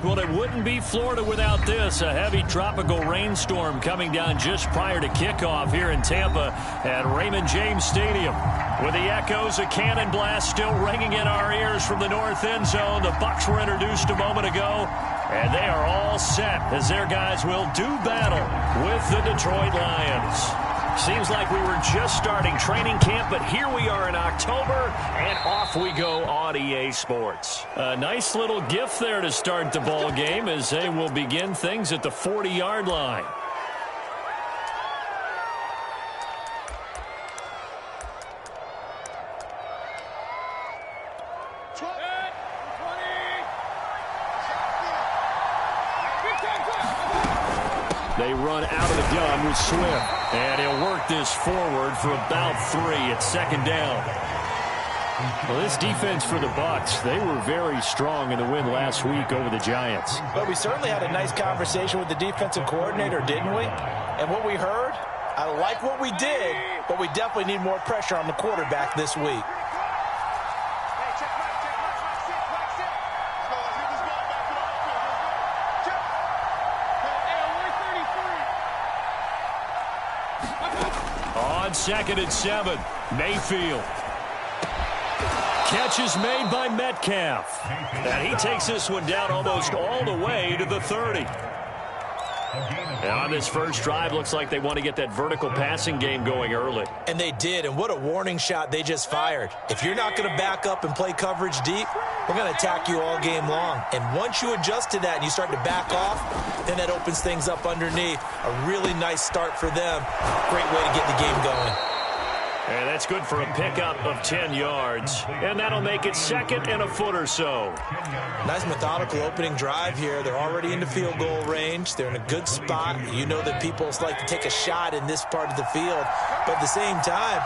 Well, it wouldn't be Florida without this. A heavy tropical rainstorm coming down just prior to kickoff here in Tampa at Raymond James Stadium. With the echoes of cannon blast still ringing in our ears from the north end zone, the Bucs were introduced a moment ago, and they are all set as their guys will do battle with the Detroit Lions. Seems like we were just starting training camp, but here we are in October, and off we go on EA Sports. A nice little gift there to start the ball game as they will begin things at the 40-yard line. They run out of the gun with Swift. And he'll work this forward for about 3 at second down. Well, this defense for the Bucs, they were very strong in the win last week over the Giants. But we certainly had a nice conversation with the defensive coordinator, didn't we? And what we heard, I like what we did, but we definitely need more pressure on the quarterback this week. Second and 7. Mayfield. Catch is made by Metcalf. And he takes this one down almost all the way to the 30. And on this first drive, looks like they want to get that vertical passing game going early. And they did, and what a warning shot they just fired. If you're not going to back up and play coverage deep, we're going to attack you all game long. And once you adjust to that and you start to back off, then that opens things up underneath. A really nice start for them. Great way to get the game going. And that's good for a pickup of 10 yards. And that'll make it second and a foot or so. Nice methodical opening drive here. They're already in the field goal range. They're in a good spot. You know that people like to take a shot in this part of the field. But at the same time,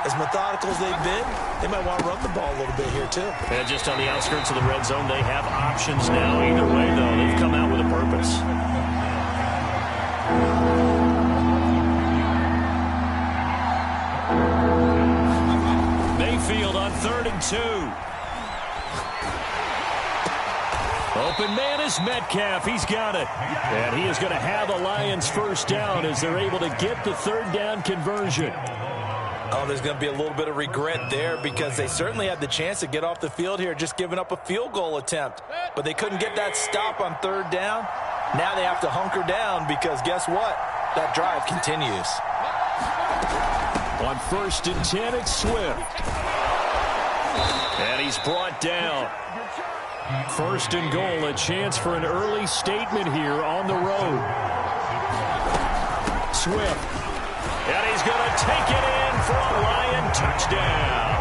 as methodical as they've been, they might want to run the ball a little bit here too. And just on the outskirts of the red zone, they have options now. Either way, though, they've come out with a purpose. Mayfield on 3rd and 2. Open man is Metcalf. He's got it. And he is going to have a Lions first down as they're able to get the 3rd down conversion. Oh, there's going to be a little bit of regret there because they certainly had the chance to get off the field here, just giving up a field goal attempt. But they couldn't get that stop on 3rd down. Now they have to hunker down because guess what? That drive continues. On 1st and 10, it's Swift. And he's brought down. 1st and goal, a chance for an early statement here on the road. Swift. And he's going to take it in for a Lion touchdown.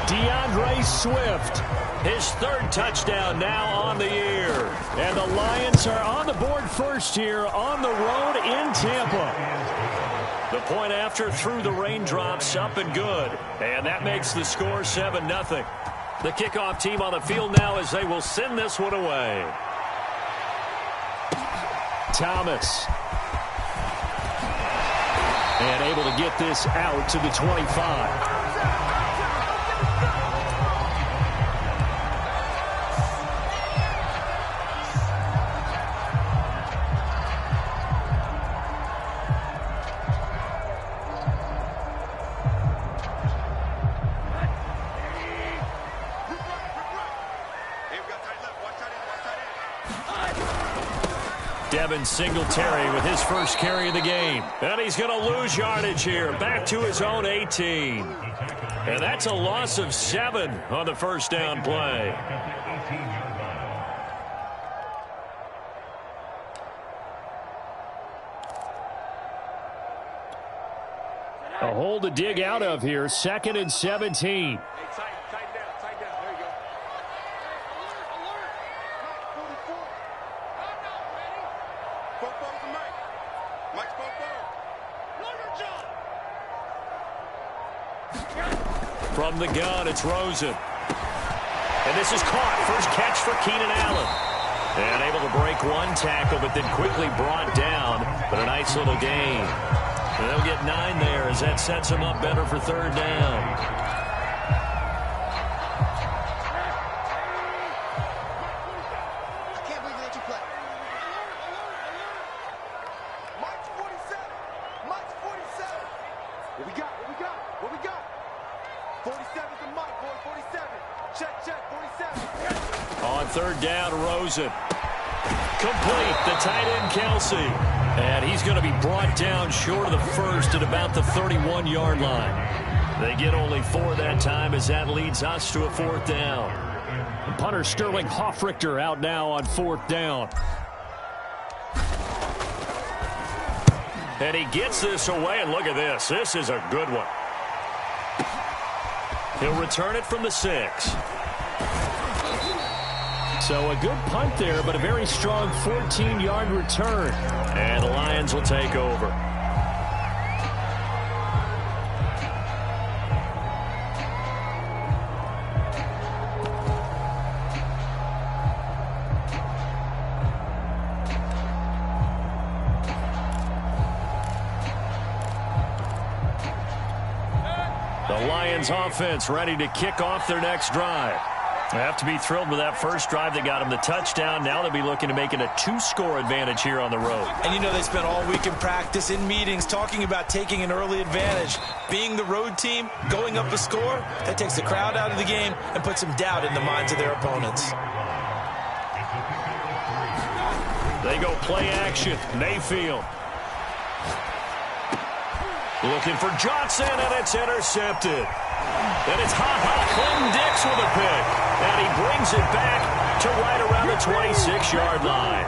DeAndre Swift, his 3rd touchdown now on the year. And the Lions are on the board first here on the road in Tampa. The point after through the raindrops, up and good. And that makes the score 7-0. The kickoff team on the field now as they will send this one away. Thomas. And able to get this out to the 25. Devin Singletary with his first carry of the game. And he's going to lose yardage here. Back to his own 18. And that's a loss of 7 on the first down play. A hole to dig out of here. 2nd and 17. From the gun, it's Rosen. And this is caught. First catch for Keenan Allen. And able to break one tackle, but then quickly brought down. But a nice little gain. And they'll get 9 there as that sets them up better for 3rd down. What we got? What we got? What we got? 47's the mic, boy. 47. Check, 47. On third down, Rosen. Complete. The tight end, Kelsey. And he's going to be brought down short of the first at about the 31-yard line. They get only 4 that time as that leads us to a 4th down. Punter Sterling Hoffrichter out now on 4th down. And he gets this away, and look at this. This is a good one. He'll return it from the 6. So a good punt there, but a very strong 14-yard return. And the Lions will take over. The Lions offense ready to kick off their next drive. They have to be thrilled with that first drive that got them the touchdown. Now they'll be looking to make it a 2-score advantage here on the road. And you know they spent all week in practice, in meetings, talking about taking an early advantage. Being the road team, going up a score, that takes the crowd out of the game and puts some doubt in the minds of their opponents. They go play action. Mayfield. Looking for Johnson, and it's intercepted. And it's Clinton Dix with a pick. And he brings it back to right around the 26-yard line.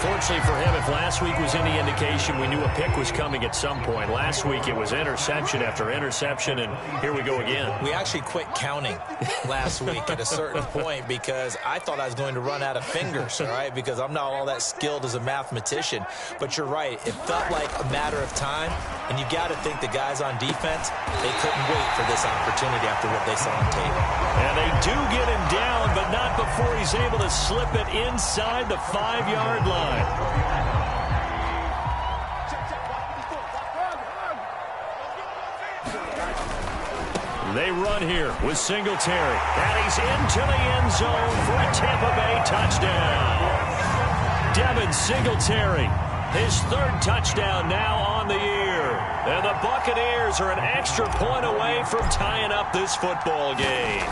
Unfortunately for him, if last week was any indication, we knew a pick was coming at some point. Last week it was interception after interception, and here we go again. We actually quit counting last week at a certain point because I thought I was going to run out of fingers, all right, because I'm not all that skilled as a mathematician. But you're right. It felt like a matter of time, and you got to think the guys on defense, they couldn't wait for this opportunity after what they saw on tape. And they do get him down, but not before he's able to slip it inside the 5-yard line. They run here with Singletary. And he's into the end zone for a Tampa Bay touchdown. Devin Singletary, his 3rd touchdown now on the year. And the Buccaneers are an extra point away from tying up this football game.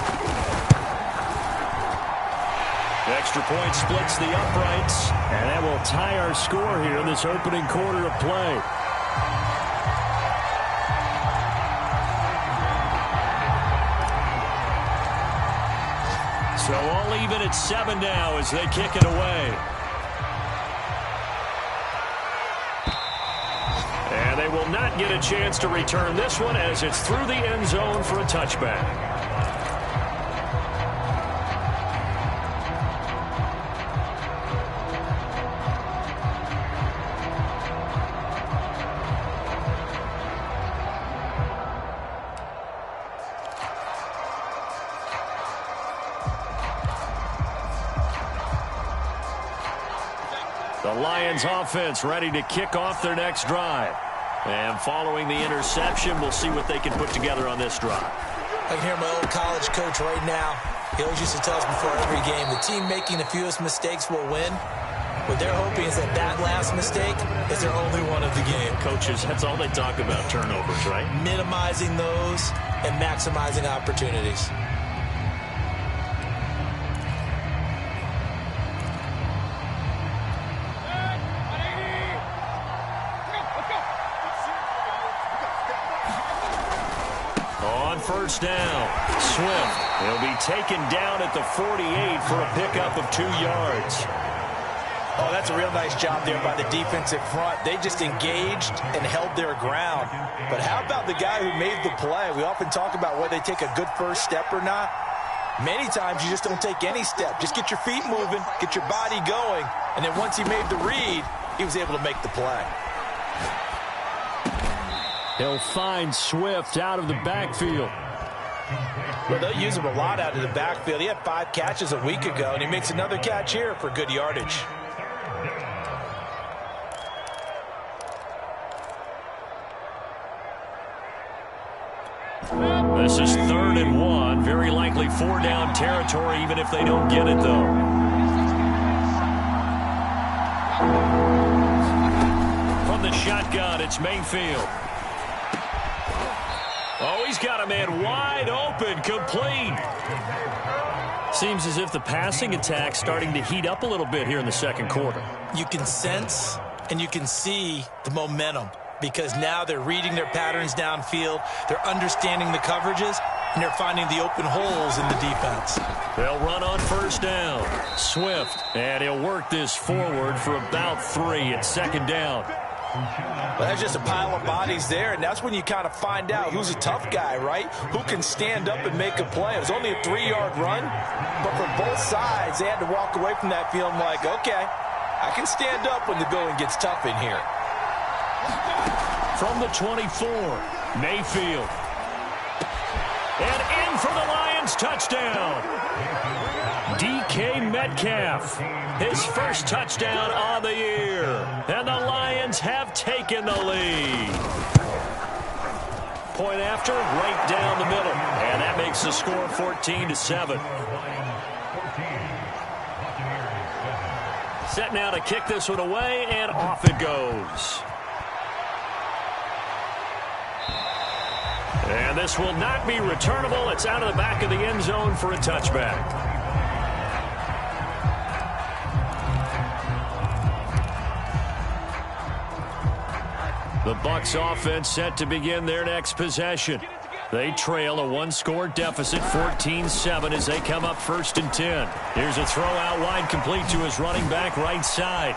The extra point splits the uprights, and that will tie our score here in this opening quarter of play. So all even at 7 now as they kick it away. And they will not get a chance to return this one as it's through the end zone for a touchback. The Lions offense ready to kick off their next drive. And following the interception, we'll see what they can put together on this drive. I can hear my old college coach right now. He always used to tell us before every game, the team making the fewest mistakes will win. What they're hoping is that that last mistake is their only one of the game. Coaches, that's all they talk about, turnovers, right? Minimizing those and maximizing opportunities. First down. Swift. He'll be taken down at the 48 for a pickup of 2 yards. Oh, that's a real nice job there by the defensive front. They just engaged and held their ground. But how about the guy who made the play? We often talk about whether they take a good first step or not. Many times you just don't take any step. Just get your feet moving, get your body going, and then once he made the read, he was able to make the play. He'll find Swift out of the backfield. Well, they'll use him a lot out of the backfield. He had 5 catches a week ago, and he makes another catch here for good yardage. This is 3rd and 1. Very likely 4-down territory, even if they don't get it, though. From the shotgun, it's Mayfield. Oh, he's got a man wide open, complete. Seems as if the passing attack's starting to heat up a little bit here in the second quarter. You can sense and you can see the momentum because now they're reading their patterns downfield, they're understanding the coverages, and they're finding the open holes in the defense. They'll run on first down. Swift, and he'll work this forward for about 3 at second down. Well, that's just a pile of bodies there, and that's when you kind of find out who's a tough guy, right? Who can stand up and make a play. It was only a 3-yard run, but for both sides, they had to walk away from that feeling like, okay, I can stand up when the going gets tough in here. From the 24, Mayfield. And in for the Lions, touchdown. DK Metcalf, his first touchdown on the year. And the Lions have taken the lead. Point after, right down the middle. And that makes the score 14-7. Set now to kick this one away, and off it goes. And this will not be returnable. It's out of the back of the end zone for a touchback. The Bucs offense set to begin their next possession. They trail a one-score deficit, 14-7, as they come up 1st and 10. Here's a throw out wide, complete to his running back right side.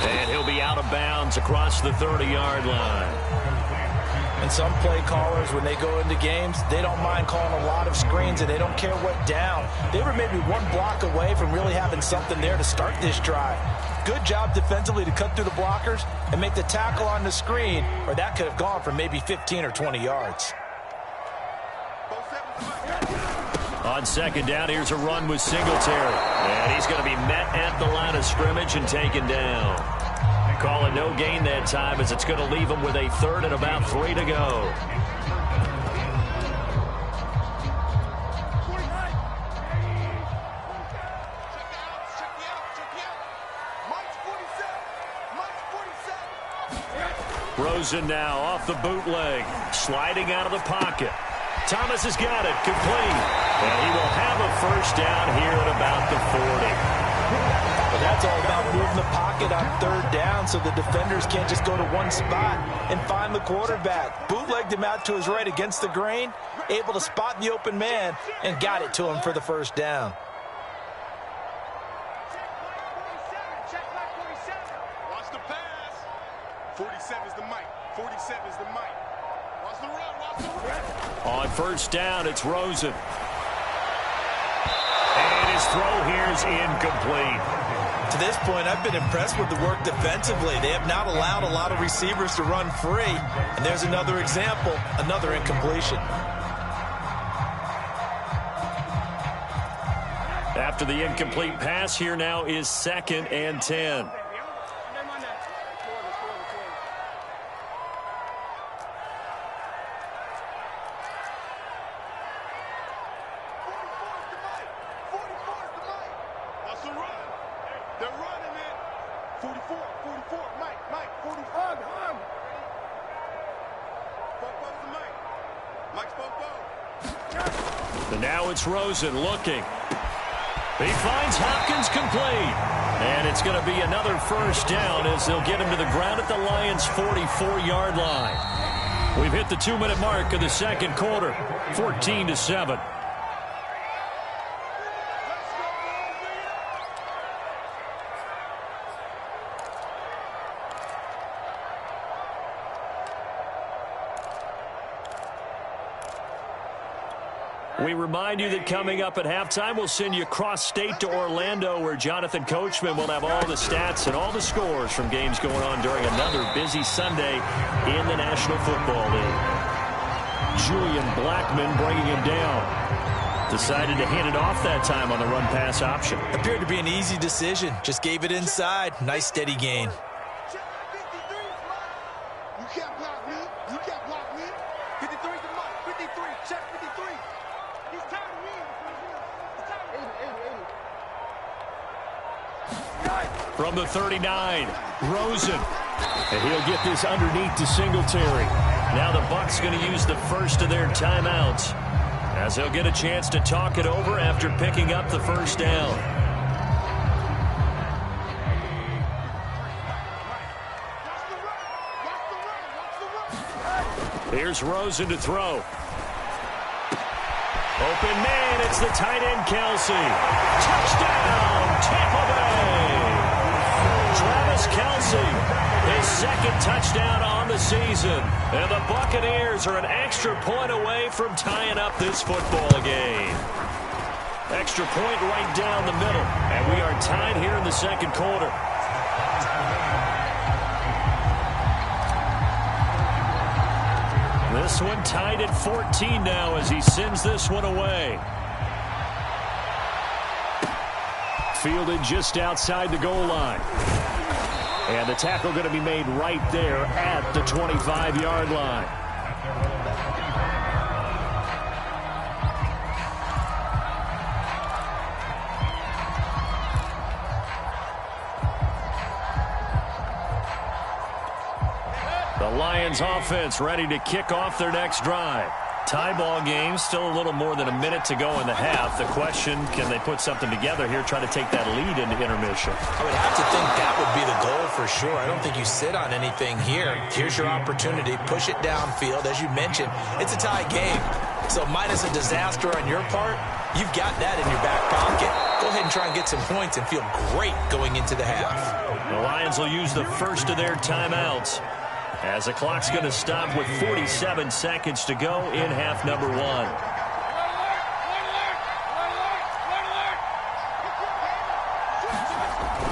And he'll be out of bounds across the 30-yard line. And some play callers, when they go into games, they don't mind calling a lot of screens, and they don't care what down. They were maybe one block away from really having something there to start this drive. Good job defensively to cut through the blockers and make the tackle on the screen, or that could have gone for maybe 15 or 20 yards. On second down, here's a run with Singletary. And he's going to be met at the line of scrimmage and taken down. Call it no gain that time, as it's going to leave him with a 3rd and about 3 to go. Rosen now off the bootleg, sliding out of the pocket. Thomas has got it, complete. And he will have a first down here at about the 40. But that's all about moving the pocket on 3rd down so the defenders can't just go to one spot and find the quarterback. Bootlegged him out to his right against the grain, able to spot the open man, and got it to him for the first down. Watch the pass. 47 is the mic. 47 is the mic. Watch the run. Watch the run. On first down, it's Rosen. And his throw here is incomplete. To this point, I've been impressed with the work defensively. They have not allowed a lot of receivers to run free. And there's another example, another incompletion. After the incomplete pass, here now is 2nd and 10. And now it's Rosen looking. He finds Hopkins complete. And it's going to be another first down as they'll get him to the ground at the Lions' 44-yard line. We've hit the 2-minute mark of the second quarter, 14-7. We remind you that coming up at halftime, we'll send you cross-state to Orlando, where Jonathan Coachman will have all the stats and all the scores from games going on during another busy Sunday in the National Football League. Julian Blackman bringing him down. Decided to hand it off that time on the run-pass option. Appeared to be an easy decision. Just gave it inside. Nice steady gain. You can't block me. You can't block me. 53 is the mark. 53. Check 53. He's tired of me. He's tired of 80. From the 39, Rosen. And he'll get this underneath to Singletary. Now the Bucs going to use the first of their timeouts, as they'll get a chance to talk it over after picking up the first down. Here's Rosen to throw. Open man, it's the tight end Kelsey. Touchdown, Tampa Bay. Travis Kelsey, his second touchdown on the season. And the Buccaneers are an extra point away from tying up this football game. Extra point right down the middle. And we are tied here in the second quarter. This one tied at 14 now as he sends this one away. Fielded just outside the goal line. And the tackle going to be made right there at the 25-yard line. The Lions offense ready to kick off their next drive. Tie ball game, still a little more than a minute to go in the half. The question, can they put something together here, try to take that lead into intermission? I would have to think that would be the goal for sure. I don't think you sit on anything here. Here's your opportunity. Push it downfield. As you mentioned, it's a tie game. So minus a disaster on your part, you've got that in your back pocket. Go ahead and try and get some points and feel great going into the half. The Lions will use the first of their timeouts, as the clock's going to stop with 47 seconds to go in half number one.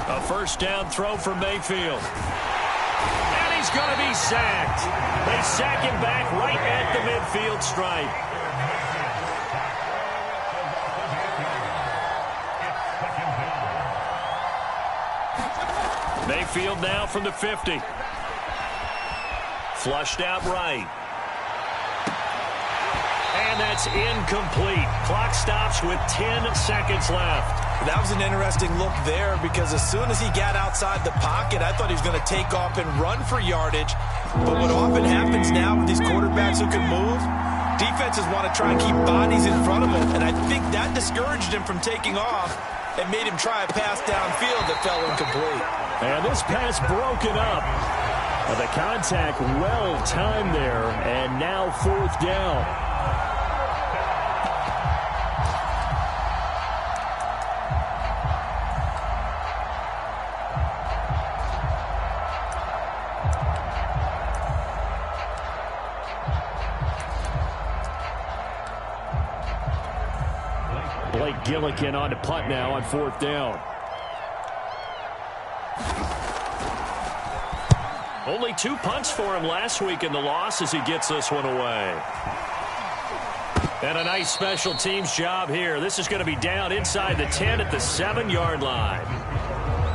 A first down throw for Mayfield. And he's going to be sacked. They sack him back right at the midfield stripe. Mayfield now from the 50. Flushed out right. And that's incomplete. Clock stops with 10 seconds left. That was an interesting look there, because as soon as he got outside the pocket, I thought he was going to take off and run for yardage. But what often happens now with these quarterbacks who can move, defenses want to try and keep bodies in front of him. And I think that discouraged him from taking off and made him try a pass downfield that fell incomplete. And this pass broken up. The contact well timed there, and now fourth down. Blake Gillikin on to punt now on fourth down. Only 2 punts for him last week in the loss as he gets this one away. And a nice special teams job here. This is going to be down inside the 10 at the 7-yard line.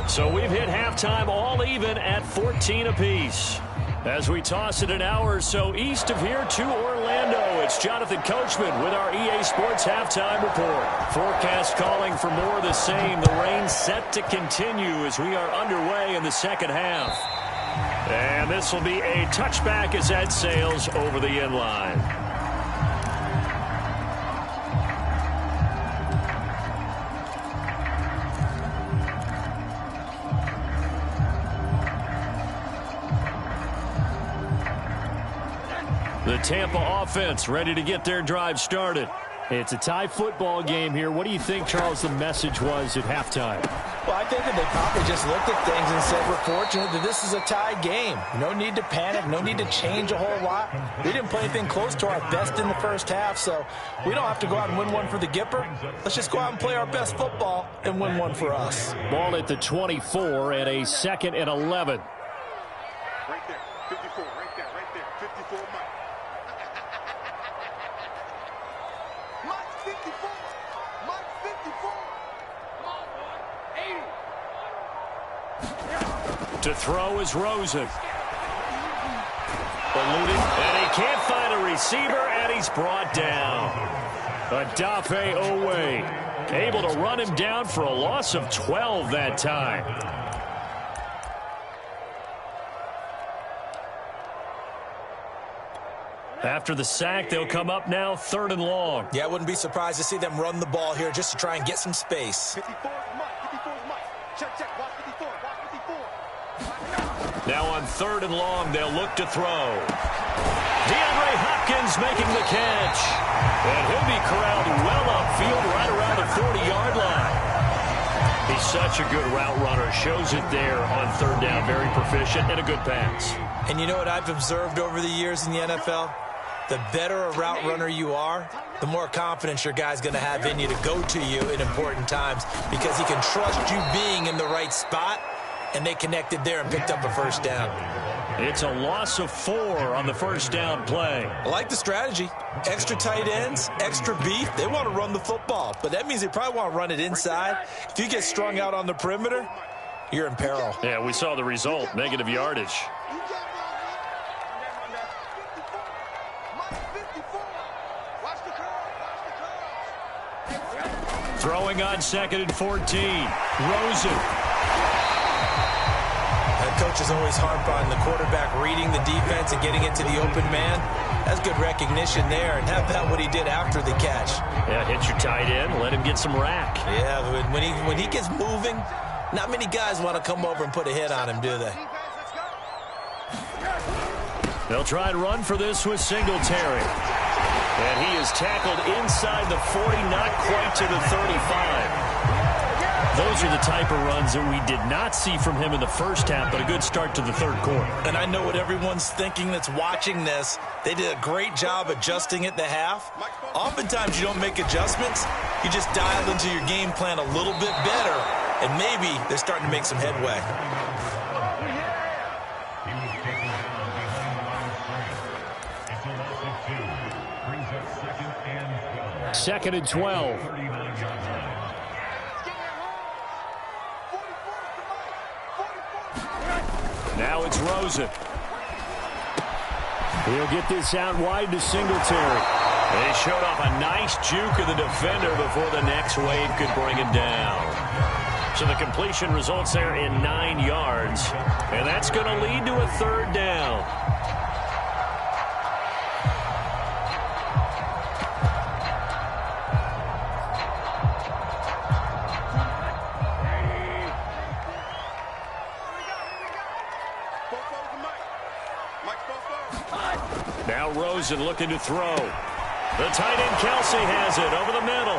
So we've hit halftime all even at 14 apiece. As we toss it an hour or so east of here to Orlando, it's Jonathan Coachman with our EA Sports Halftime Report. Forecast calling for more of the same. The rain set to continue as we are underway in the second half. And this will be a touchback as that sails over the end line. The Tampa offense ready to get their drive started. It's a tie football game here. What do you think, Charles, the message was at halftime? Well, I think that they probably just looked at things and said, we're fortunate that this is a tie game. No need to panic. No need to change a whole lot. We didn't play anything close to our best in the first half, so we don't have to go out and win one for the Gipper. Let's just go out and play our best football and win one for us. Ball at the 24 and a 2nd and 11. Right there, 54, right there, 54 Mike. Mike 54, Mike 54. To throw is Rosen. Eluded, and he can't find a receiver, and he's brought down. Adafe Owe able to run him down for a loss of 12 that time. After the sack, they'll come up now 3rd and long. Yeah, I wouldn't be surprised to see them run the ball here just to try and get some space. 54 is Mike. 54 is Mike. Check, check. Watch 54. Watch 54. Now on 3rd and long, they'll look to throw. DeAndre Hopkins making the catch. And he'll be corralled well upfield right around the 40-yard line. He's such a good route runner. Shows it there on 3rd down. Very proficient and a good pass. And you know what I've observed over the years in the NFL? The better a route runner you are, the more confidence your guy's going to have in you to go to you in important times because he can trust you being in the right spot, and they connected there and picked up a 1st down. It's a loss of 4 on the 1st down play. I like the strategy. Extra tight ends, extra beef. They want to run the football, but that means they probably want to run it inside. If you get strung out on the perimeter, you're in peril. Yeah, we saw the result, negative yardage. Throwing on 2nd and 14. Rosen. That coach is always harp on the quarterback reading the defense and getting it to the open man. That's good recognition there. And how about what he did after the catch? Yeah, hit your tight end. Let him get some rack. Yeah, when he gets moving, not many guys want to come over and put a hit on him, do they? They'll try and run for this with Singletary. And he is tackled inside the 40, not quite to the 35. Those are the type of runs that we did not see from him in the 1st half, but a good start to the 3rd quarter. And I know what everyone's thinking that's watching this. They did a great job adjusting at the half. Oftentimes you don't make adjustments. You just dial into your game plan a little bit better, and maybe they're starting to make some headway. 2nd and 12. Now it's Rosen. He'll get this out wide to Singletary. They showed off a nice juke of the defender before the next wave could bring him down. So the completion results there in 9 yards. And that's going to lead to a 3rd down. Now Rosen looking to throw. The tight end Kelsey has it over the middle.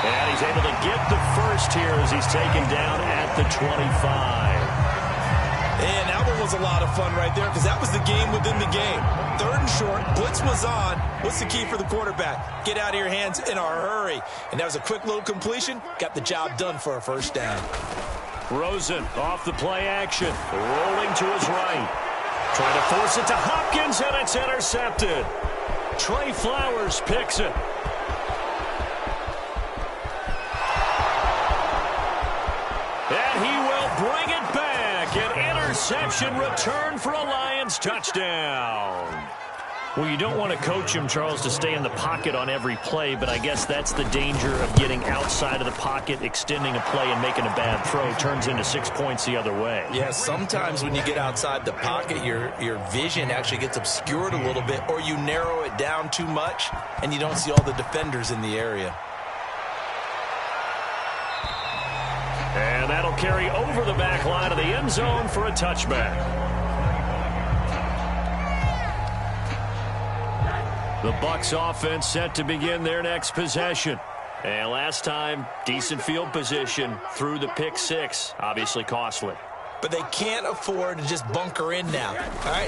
And he's able to get the first here as he's taken down at the 25. And that one was a lot of fun right there because that was the game within the game. 3rd and short, blitz was on. What's the key for the quarterback? Get out of your hands in a hurry. And that was a quick little completion. Got the job done for a 1st down. Rosen off the play action. Rolling to his right. Trying to force it to Hopkins, and it's intercepted. Trey Flowers picks it. And he will bring it back. An interception return for a Lions touchdown. Well, you don't want to coach him, Charles, to stay in the pocket on every play, but I guess that's the danger of getting outside of the pocket, extending a play, and making a bad throw. Turns into 6 points the other way. Yeah, sometimes when you get outside the pocket, your vision actually gets obscured a little bit, or you narrow it down too much, and you don't see all the defenders in the area. And that'll carry over the back line of the end zone for a touchback. The Bucs offense set to begin their next possession. And last time, decent field position through the pick 6. Obviously costly. But they can't afford to just bunker in now. All right,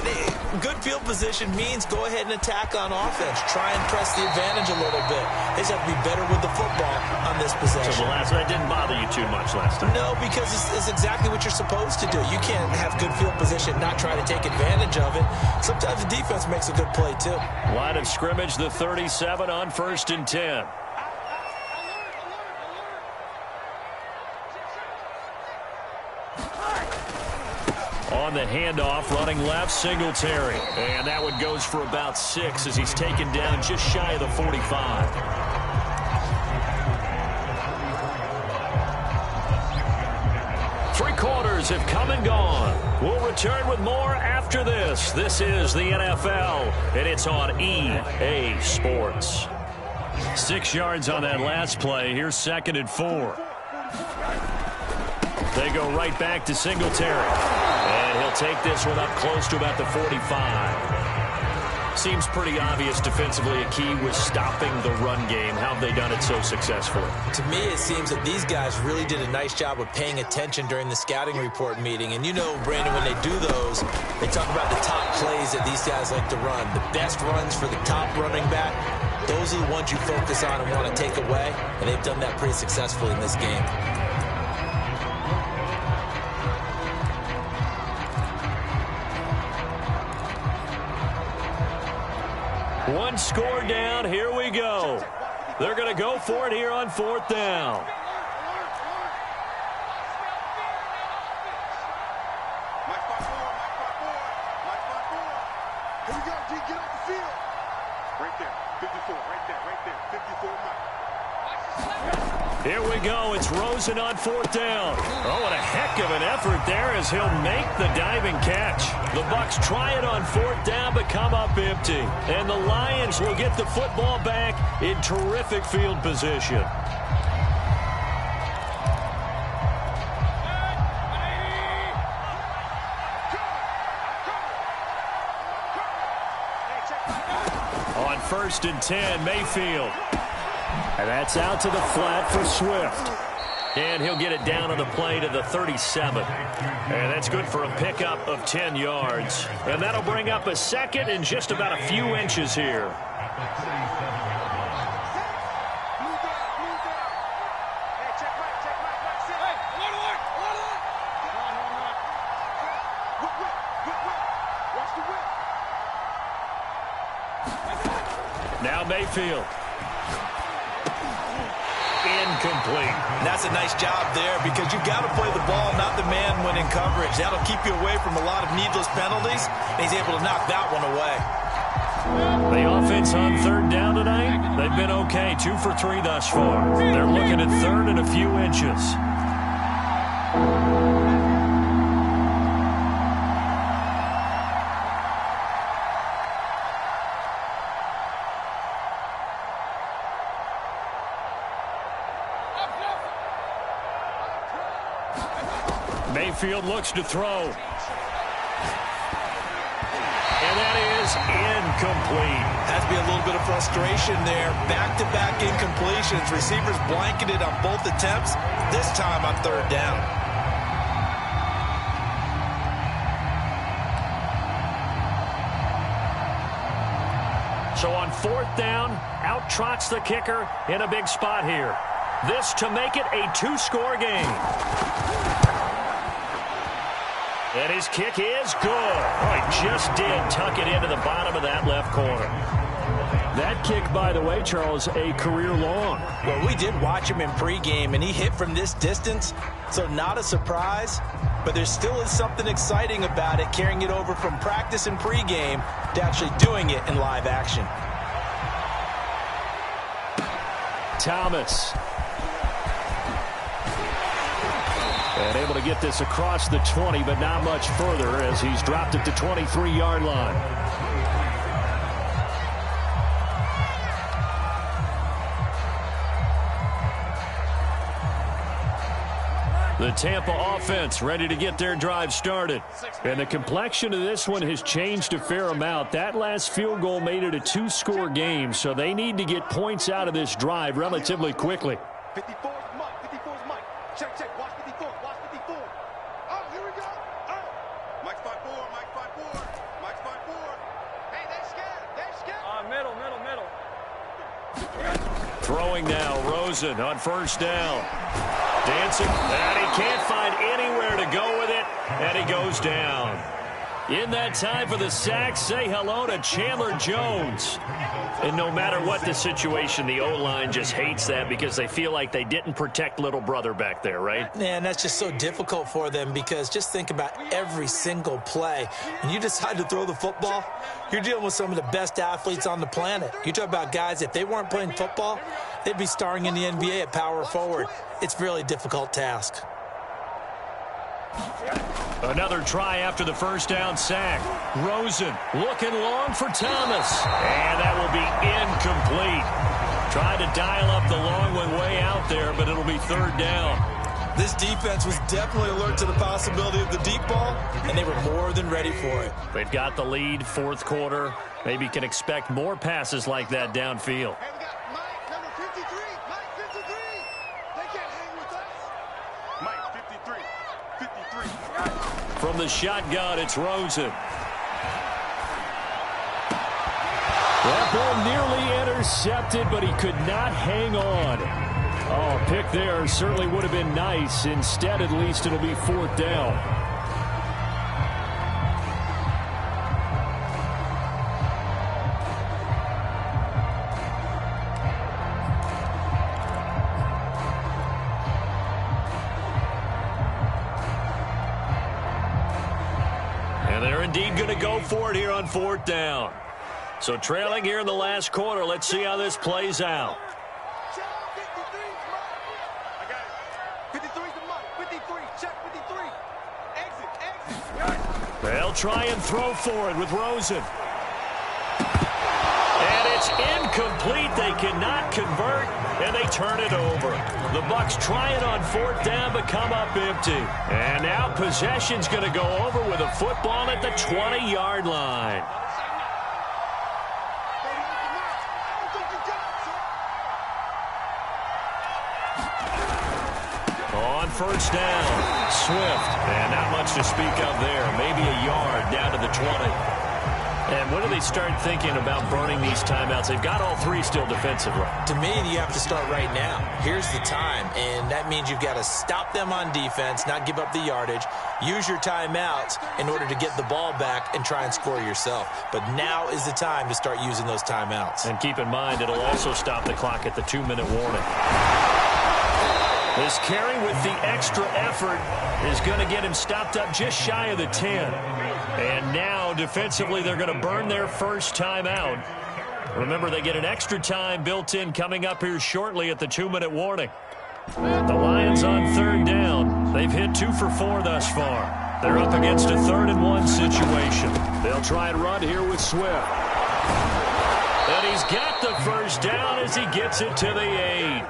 good field position means go ahead and attack on offense. Try and press the advantage a little bit. They just have to be better with the football on this possession. So that didn't bother you too much last time? No, because it's exactly what you're supposed to do. You can't have good field position, not try to take advantage of it. Sometimes the defense makes a good play, too. Line of scrimmage, the 37 on 1st and 10. On the handoff, running left, Singletary. And that one goes for about 6 as he's taken down just shy of the 45. scores have come and gone. We'll return with more after this. This is the NFL, and it's on EA Sports. 6 yards on that last play. Here's 2nd and 4. They go right back to Singletary. And he'll take this one up close to about the 45. Seems pretty obvious defensively a key was stopping the run game. How have they done it so successfully? To me, it seems that these guys really did a nice job of paying attention during the scouting report meeting. And you know, Brandon, when they do those, they talk about the top plays that these guys like to run. The best runs for the top running back, those are the ones you focus on and want to take away. And they've done that pretty successfully in this game. One score down. Here we go. They're going to go for it here on 4th down. Here we go, G. Get off the field. Right there. 54. Right there. Right there. 54, Mike. Here we go. It's Rosen on 4th down. Oh, and a heck of an effort there as he'll make the diving catch. The Bucs try it on 4th down but come up empty. And the Lions will get the football back in terrific field position. On 1st and 10, Mayfield. And that's out to the flat for Swift. And he'll get it down on the play to the 37. And that's good for a pickup of 10 yards. And that'll bring up a 2nd and just about a few inches here. Now Mayfield. Incomplete. And that's a nice job there because you've got to play the ball, not the man when in coverage. That'll keep you away from a lot of needless penalties, and he's able to knock that one away. The offense on 3rd down tonight, they've been okay, 2 for 3 thus far. They're looking at 3rd and a few inches. Mayfield looks to throw. And that is incomplete. Has to be a little bit of frustration there. Back-to-back incompletions. Receivers blanketed on both attempts, this time on 3rd down. So on 4th down, out trots the kicker in a big spot here. This to make it a 2-score game. And his kick is good. Oh, he just did tuck it into the bottom of that left corner. That kick, by the way, Charles, a career long. Well, we did watch him in pregame, and he hit from this distance, so not a surprise. But there still is something exciting about it, carrying it over from practice and pregame to actually doing it in live action. Thomas. And able to get this across the 20, but not much further as he's dropped at the 23-yard line. The Tampa offense ready to get their drive started. And the complexion of this one has changed a fair amount. That last field goal made it a 2-score game, so they need to get points out of this drive relatively quickly. 54 is Mike. 54 is Mike. Check, check. Watch 54. Watch 54. Oh, here we go. Oh. Mike's 5-4. Mike's 5-4. Mike's 5-4. Hey, they're scared. They're scared. Middle. Throwing now, Rosen on 1st down. Dancing, and he can't find anywhere to go with it, and he goes down. In that time for the sack, say hello to Chandler Jones. And no matter what the situation, the O-line just hates that because they feel like they didn't protect little brother back there, right? Man, that's just so difficult for them because just think about every single play. When you decide to throw the football, you're dealing with some of the best athletes on the planet. You talk about guys, if they weren't playing football, they'd be starring in the NBA at power forward. It's a really difficult task. Another try after the first down sack. Rosen looking long for Thomas. And that will be incomplete. Tried to dial up the long one way out there, but it'll be third down. This defense was definitely alert to the possibility of the deep ball, and they were more than ready for it. They've got the lead, fourth quarter. Maybe can expect more passes like that downfield. Hey, we got Mike, number 53. Mike, 53. They can't hang with us. Mike, 53. 53. From the shotgun, it's Rosen. That ball nearly intercepted, but he could not hang on. Oh, a pick there certainly would have been nice. Instead, at least, it'll be fourth down. And they're indeed going to go for it here on fourth down. So trailing here in the last quarter. Let's see how this plays out. I got it. 53's the Mike. 53. Check 53. Exit. They'll try and throw for it with Rosen. And it's incomplete. They cannot convert, and they turn it over. The Bucs try it on fourth down, but come up empty. And now possession's going to go over with a football at the 20-yard line. On first down, Swift. And not much to speak of there. Maybe a yard down to the 20. And when do they start thinking about burning these timeouts? They've got all three still defensively. To me, you have to start right now. Here's the time, and that means you've got to stop them on defense, not give up the yardage, use your timeouts in order to get the ball back and try and score yourself. But now is the time to start using those timeouts. And keep in mind, it'll also stop the clock at the 2-minute warning. This carry with the extra effort is going to get him stopped up just shy of the 10. And now, defensively, they're going to burn their first timeout. Remember, they get an extra time built in coming up here shortly at the 2-minute warning. The Lions on third down. They've hit 2 for 4 thus far. They're up against a 3rd-and-1 situation. They'll try and run here with Swift. And he's got the first down as he gets it to the 8.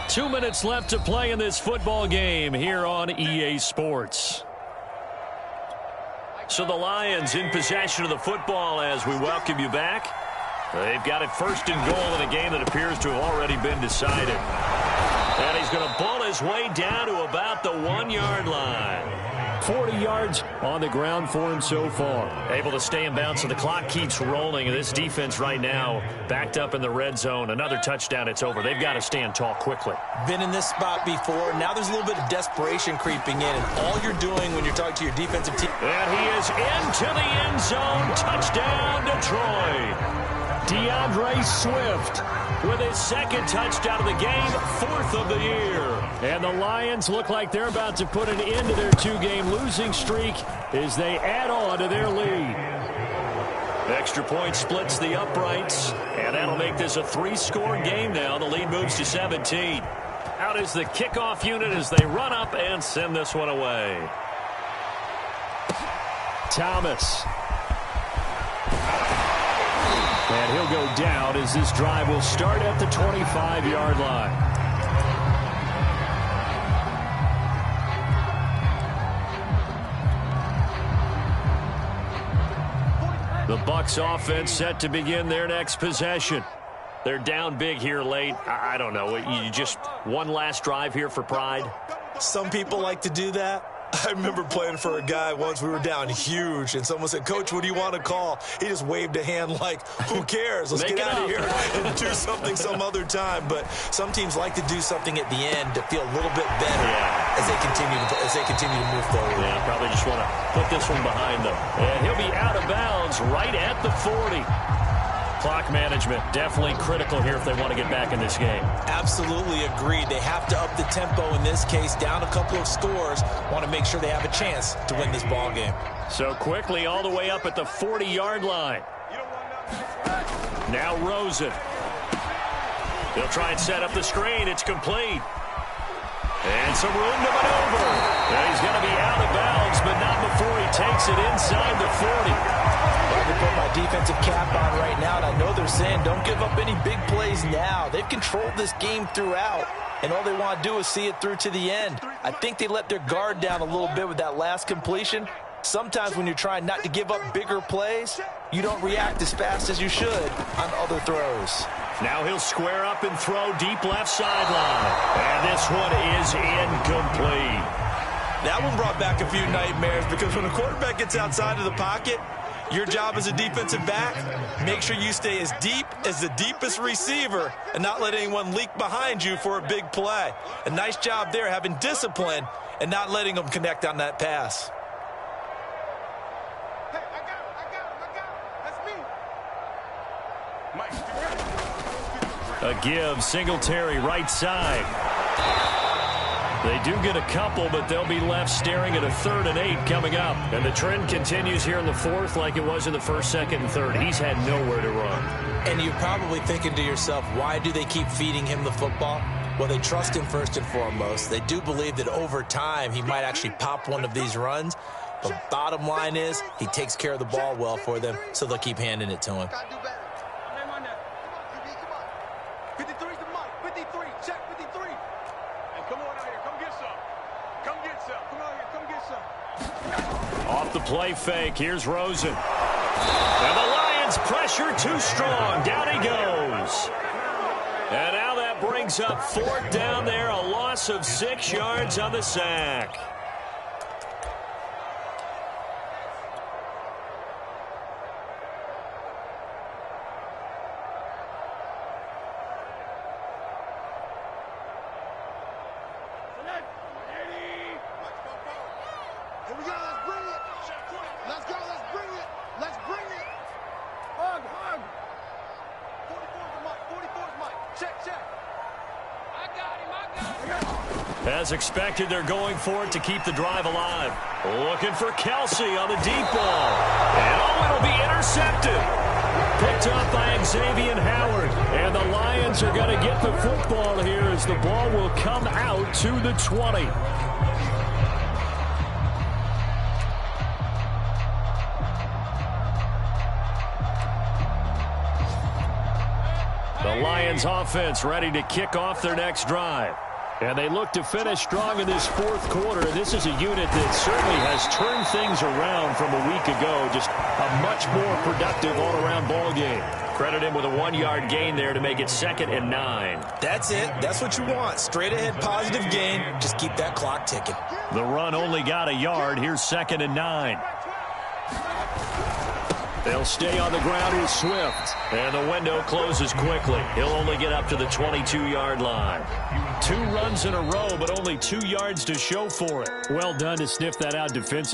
Two minutes left to play in this football game here on EA Sports. So the Lions in possession of the football as we welcome you back. They've got it 1st and goal in a game that appears to have already been decided. And he's going to ball his way down to about the 1-yard line. 40 yards on the ground for him so far. Able to stay in bounds, so the clock keeps rolling. And this defense right now backed up in the red zone. Another touchdown, it's over. They've got to stand tall quickly. Been in this spot before. Now there's a little bit of desperation creeping in. And all you're doing when you're talking to your defensive team. And he is into the end zone. Touchdown, Detroit. DeAndre Swift with his 2nd touchdown of the game, 4th of the year. And the Lions look like they're about to put an end to their 2-game losing streak as they add on to their lead. Extra point splits the uprights, and that'll make this a 3-score game now. The lead moves to 17. Out is the kickoff unit as they run up and send this one away. Thomas. And he'll go down as this drive will start at the 25-yard line. The Bucs offense set to begin their next possession. They're down big here late. I don't know. You just one last drive here for pride? Some people like to do that. I remember playing for a guy once. We were down huge, and someone said, "Coach, what do you want to call?" He just waved a hand like, who cares? Let's get out of here and do something some other time. But some teams like to do something at the end to feel a little bit better as they continue to move forward. Yeah, probably just want to put this one behind them. And he'll be out of bounds right at the 40. Clock management definitely critical here if they want to get back in this game. Absolutely agreed. They have to up the tempo in this case, down a couple of scores. Want to make sure they have a chance to win this ball game. So quickly all the way up at the 40-yard line. Now Rosen. They'll try and set up the screen. It's complete. And some room to maneuver. And he's going to be out of bounds, but not before he takes it inside the 40. I can put my defensive cap on right now, and I know they're saying don't give up any big plays now. They've controlled this game throughout, and all they want to do is see it through to the end. I think they let their guard down a little bit with that last completion. Sometimes when you're trying not to give up bigger plays, you don't react as fast as you should on other throws. Now he'll square up and throw deep left sideline. And this one is incomplete. That one brought back a few nightmares because when a quarterback gets outside of the pocket, your job as a defensive back, make sure you stay as deep as the deepest receiver and not let anyone leak behind you for a big play. A nice job there having discipline and not letting them connect on that pass. Hey, I got him. That's me. Mike, A give, Singletary right side. They do get a couple, but they'll be left staring at a 3rd and 8 coming up. And the trend continues here in the 4th like it was in the 1st, 2nd, and 3rd. He's had nowhere to run. And you're probably thinking to yourself, why do they keep feeding him the football? Well, they trust him first and foremost. They do believe that over time he might actually pop one of these runs. The bottom line is he takes care of the ball well for them, so they'll keep handing it to him. gotta do better. Name on that. Come on. 53's the Mike. 53. Check 53. Hey, come on out here. Come get some. Come get some. Come on here. Come get some. Off the play fake, here's Rosen. And the Lions pressure too strong. Down he goes. And now that brings up 4th down there, a loss of 6 yards on the sack. Here we go. Let's bring it. Let's go. Let's bring it. Let's bring it. Hug. 44's the Mike. 44's Mike. Check. I got him. As expected, they're going for it to keep the drive alive. Looking for Kelsey on the deep ball. And it'll be intercepted. Picked up by Xavier Howard. And the Lions are going to get the football here as the ball will come out to the 20. The Lions offense ready to kick off their next drive. And they look to finish strong in this 4th quarter. This is a unit that certainly has turned things around from a week ago. Just a much more productive all-around ball game. Credit him with a 1-yard gain there to make it 2nd and 9. That's it. That's what you want. Straight ahead positive gain. Just keep that clock ticking. The run only got a yard. Here's 2nd and 9. They'll stay on the ground with Swift. And the window closes quickly. He'll only get up to the 22-yard line. 2 runs in a row, but only 2 yards to show for it. Well done to sniff that out defensively.